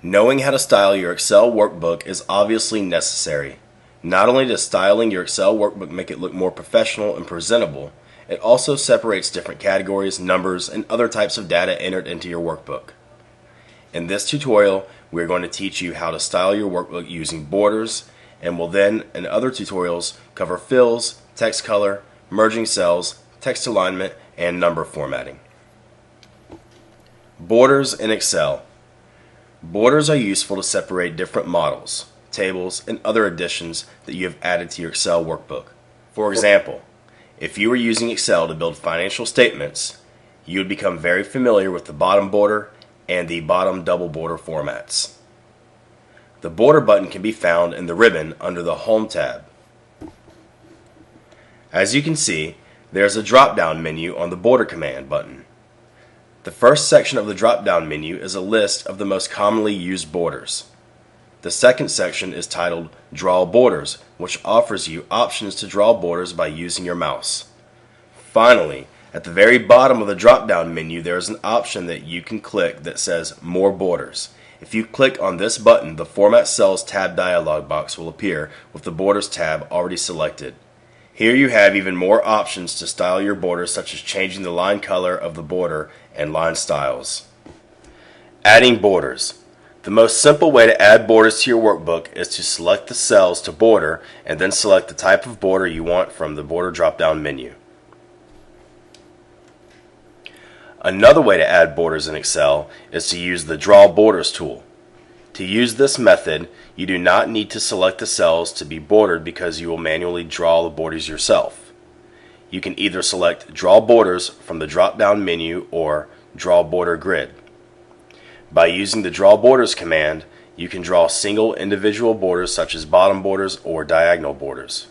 Knowing how to style your Excel workbook is obviously necessary. Not only does styling your Excel workbook make it look more professional and presentable, it also separates different categories, numbers, and other types of data entered into your workbook. In this tutorial, we are going to teach you how to style your workbook using borders, and will then, in other tutorials, cover fills, text color, merging cells, text alignment, and number formatting. Borders in Excel. Borders are useful to separate different models, tables, and other additions that you have added to your Excel workbook. For example, if you were using Excel to build financial statements, you would become very familiar with the bottom border and the bottom double border formats. The border button can be found in the ribbon under the Home tab. As you can see, there is a drop-down menu on the Border Command button. The first section of the drop-down menu is a list of the most commonly used borders. The second section is titled Draw Borders, which offers you options to draw borders by using your mouse. Finally, at the very bottom of the drop-down menu, there is an option that you can click that says More Borders. If you click on this button, the Format Cells tab dialog box will appear with the Borders tab already selected. Here you have even more options to style your borders, such as changing the line color of the border and line styles. Adding borders. The most simple way to add borders to your workbook is to select the cells to border and then select the type of border you want from the border drop-down menu. Another way to add borders in Excel is to use the Draw Borders tool. To use this method, you do not need to select the cells to be bordered because you will manually draw the borders yourself. You can either select Draw Borders from the drop-down menu or Draw Border Grid. By using the Draw Borders command, you can draw single individual borders such as bottom borders or diagonal borders.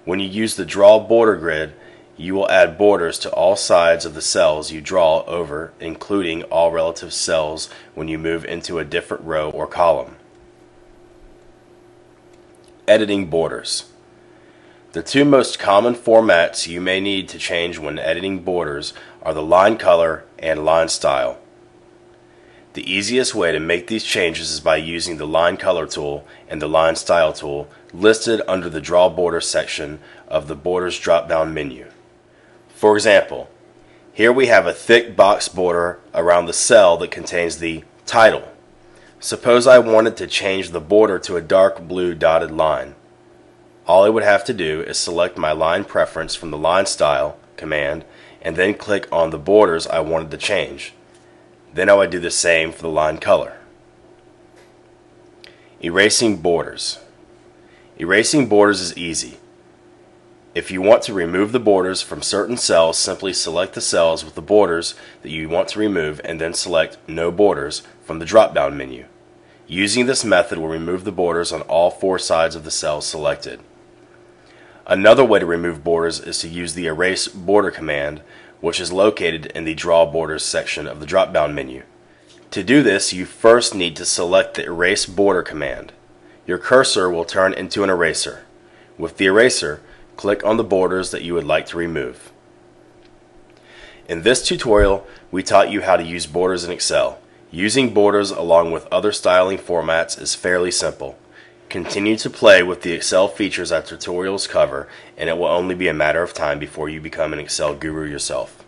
When you use the Draw Border Grid, you will add borders to all sides of the cells you draw over, including all relative cells when you move into a different row or column. Editing borders. The two most common formats you may need to change when editing borders are the line color and line style. The easiest way to make these changes is by using the Line Color tool and the Line Style tool listed under the Draw Borders section of the Borders drop-down menu. For example, here we have a thick box border around the cell that contains the title. Suppose I wanted to change the border to a dark blue dotted line. All I would have to do is select my line preference from the Line Style command and then click on the borders I wanted to change. Then I would do the same for the line color. Erasing borders. Erasing borders is easy. If you want to remove the borders from certain cells, simply select the cells with the borders that you want to remove and then select No Borders from the drop-down menu. Using this method will remove the borders on all four sides of the cells selected. Another way to remove borders is to use the Erase Border command, which is located in the Draw Borders section of the drop-down menu. To do this, you first need to select the Erase Border command. Your cursor will turn into an eraser. With the eraser, click on the borders that you would like to remove. In this tutorial, we taught you how to use borders in Excel. Using borders along with other styling formats is fairly simple. Continue to play with the Excel features our tutorials cover, and it will only be a matter of time before you become an Excel guru yourself.